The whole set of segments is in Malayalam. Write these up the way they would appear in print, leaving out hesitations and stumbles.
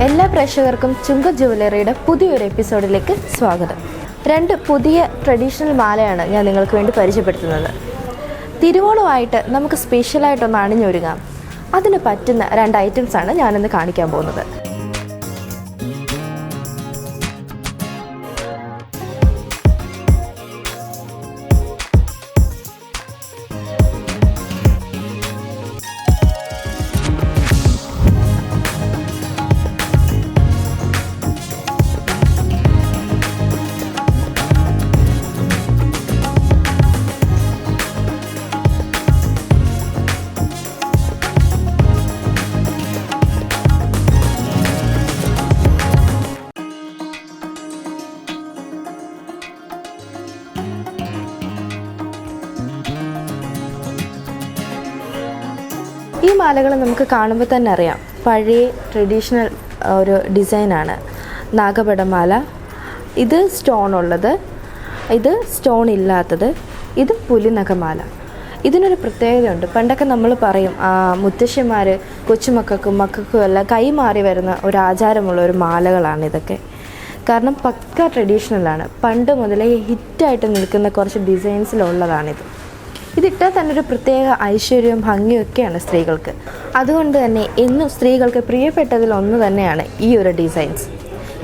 എല്ലാ പ്രേക്ഷകർക്കും ചുങ്കത്ത് ജ്വല്ലറിയുടെ പുതിയൊരു എപ്പിസോഡിലേക്ക് സ്വാഗതം. രണ്ട് പുതിയ ട്രഡീഷണൽ മാലയാണ് ഞാൻ നിങ്ങൾക്ക് വേണ്ടി പരിചയപ്പെടുത്തുന്നത്. തിരുവോണമായിട്ട് നമുക്ക് സ്പെഷ്യലായിട്ടൊന്ന് അണിഞ്ഞൊരുങ്ങാം. അതിന് പറ്റുന്ന രണ്ട് ഐറ്റംസാണ് ഞാനിന്ന് കാണിക്കാൻ പോകുന്നത്. ഈ മാലകൾ നമുക്ക് കാണുമ്പോൾ തന്നെ അറിയാം, പഴയ ട്രഡീഷണൽ ഒരു ഡിസൈനാണ്. നാഗപടമാല, ഇത് സ്റ്റോൺ ഉള്ളത്, ഇത് സ്റ്റോൺ ഇല്ലാത്തത്, ഇത് പുലിനഖമാല. ഇതിനൊരു പ്രത്യേകതയുണ്ട്. പണ്ടൊക്കെ നമ്മൾ പറയും മുത്തശ്ശിമാർ കൊച്ചുമക്കൾക്കും മക്കൾക്കും എല്ലാം കൈമാറി വരുന്ന ഒരു ആചാരമുള്ള ഒരു മാലകളാണ് ഇതൊക്കെ. കാരണം പക്ക ട്രഡീഷണലാണ്. പണ്ട് മുതലേ ഹിറ്റായിട്ട് നിൽക്കുന്ന കുറച്ച് ഡിസൈൻസിലുള്ളതാണിത്. ഇതിട്ടാൽ തന്നെ ഒരു പ്രത്യേക ഐശ്വര്യവും ഭംഗിയൊക്കെയാണ് സ്ത്രീകൾക്ക്. അതുകൊണ്ട് തന്നെ എന്നും സ്ത്രീകൾക്ക് പ്രിയപ്പെട്ടതിലൊന്ന് തന്നെയാണ് ഈ ഒരു ഡിസൈൻസ്.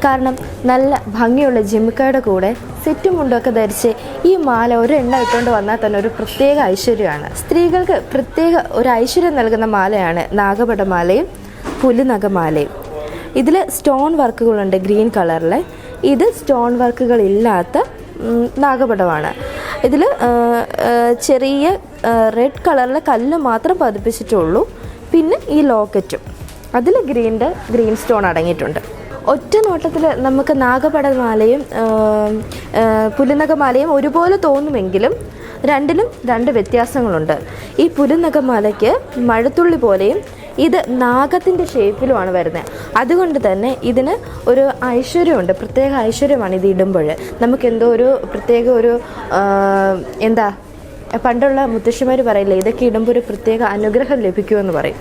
കാരണം നല്ല ഭംഗിയുള്ള ജിമിക്കയുടെ കൂടെ സെറ്റും മുണ്ടൊക്കെ ധരിച്ച് ഈ മാല ഒരെണ്ണം ഇട്ടുകൊണ്ട് വന്നാൽ തന്നെ ഒരു പ്രത്യേക ഐശ്വര്യമാണ്. സ്ത്രീകൾക്ക് പ്രത്യേക ഒരു ഐശ്വര്യം നൽകുന്ന മാലയാണ് നാഗപടമാലയും പുലിനഖമാലയും. ഇതിൽ സ്റ്റോൺ വർക്കുകളുണ്ട് ഗ്രീൻ കളറിൽ. ഇത് സ്റ്റോൺ വർക്കുകളില്ലാത്ത നാഗപടമാണ്. ഇതിൽ ചെറിയ റെഡ് കളറിലെ കല്ല് മാത്രം പതിപ്പിച്ചിട്ടുള്ളൂ. പിന്നെ ഈ ലോക്കറ്റും അതിൽ ഗ്രീൻ സ്റ്റോൺ അടങ്ങിയിട്ടുണ്ട്. ഒറ്റ നോട്ടത്തിൽ നമുക്ക് നാഗപടമാലയും പുലിനഖമാലയും ഒരുപോലെ തോന്നുമെങ്കിലും രണ്ടിലും രണ്ട് വ്യത്യാസങ്ങളുണ്ട്. ഈ പുലിനഖമാലയ്ക്ക് മഴത്തുള്ളി പോലെയും ഇത് നാഗത്തിൻ്റെ ഷേപ്പിലുമാണ് വരുന്നത്. അതുകൊണ്ട് തന്നെ ഇതിന് ഒരു ഐശ്വര്യമുണ്ട്, പ്രത്യേക ഐശ്വര്യമാണ് ഇത് ഇടുമ്പോൾ. നമുക്കെന്തോ ഒരു പ്രത്യേക ഒരു പണ്ടുള്ള മുത്തശ്ശിമാർ പറയില്ലേ, ഇതൊക്കെ ഇടുമ്പോൾ ഒരു പ്രത്യേക അനുഗ്രഹം ലഭിക്കുമെന്ന് പറയും.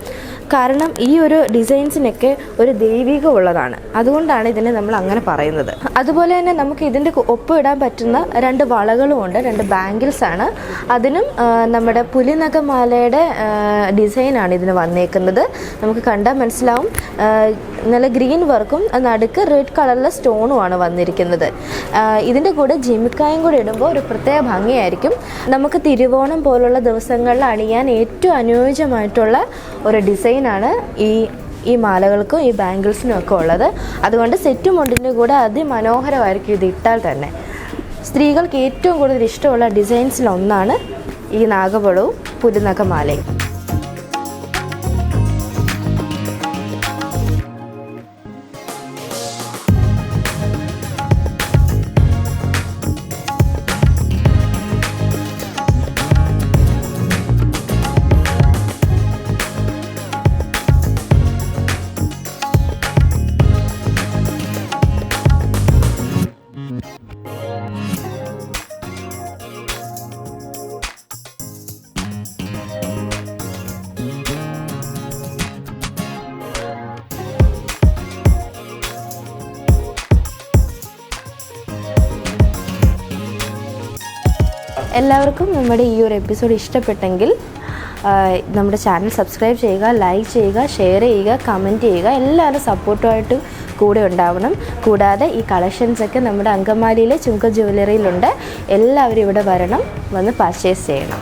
കാരണം ഈ ഒരു ഡിസൈൻസിനൊക്കെ ഒരു ദൈവികം ഉള്ളതാണ്. അതുകൊണ്ടാണ് ഇതിനെ നമ്മൾ അങ്ങനെ പറയുന്നത്. അതുപോലെ തന്നെ നമുക്ക് ഇതിൻ്റെ ഒപ്പം ഇടാൻ പറ്റുന്ന രണ്ട് വളകളുമുണ്ട്, രണ്ട് ബാംഗിൾസാണ്. അതിനും നമ്മുടെ പുലിനഖമാലയുടെ ഡിസൈനാണ് ഇതിന് വന്നേക്കുന്നത്. നമുക്ക് കണ്ടാൽ മനസ്സിലാവും, നല്ല ഗ്രീൻ വർക്കും നടുക്ക് റെഡ് കളറിലെ സ്റ്റോണുമാണ് വന്നിരിക്കുന്നത്. ഇതിൻ്റെ കൂടെ ജിമിക്കായും കൂടെ ഇടുമ്പോൾ ഒരു പ്രത്യേക ഭംഗിയായിരിക്കും. നമുക്ക് തിരുവോണം പോലുള്ള ദിവസങ്ങളിൽ അണിയാൻ ഏറ്റവും അനുയോജ്യമായിട്ടുള്ള ഒരു ഡിസൈനാണ് ഈ മാലകൾക്കും ഈ ബാംഗിൾസിനും ഒക്കെ ഉള്ളത്. അതുകൊണ്ട് സെറ്റും മുണ്ടിൻ്റെ കൂടെ അതിമനോഹരമായിരിക്കും ഇത് ഇട്ടാൽ തന്നെ. സ്ത്രീകൾക്ക് ഏറ്റവും കൂടുതൽ ഇഷ്ടമുള്ള ഡിസൈൻസിലൊന്നാണ് ഈ നാഗപടവും പുലിനഖമാലയും. എല്ലാവർക്കും നമ്മുടെ ഈ ഒരു എപ്പിസോഡ് ഇഷ്ടപ്പെട്ടെങ്കിൽ നമ്മുടെ ചാനൽ സബ്സ്ക്രൈബ് ചെയ്യുക, ലൈക്ക് ചെയ്യുക, ഷെയർ ചെയ്യുക, കമൻറ്റ് ചെയ്യുക. എല്ലാവരും സപ്പോർട്ടുമായിട്ട് കൂടെ ഉണ്ടാവണം. കൂടാതെ ഈ കളക്ഷൻസൊക്കെ നമ്മുടെ അങ്കമാലിയിലെ ചുങ്കത്ത് ജ്വല്ലറിയിലുണ്ട്. എല്ലാവരും ഇവിടെ വരണം, വന്ന് പർച്ചേസ് ചെയ്യണം.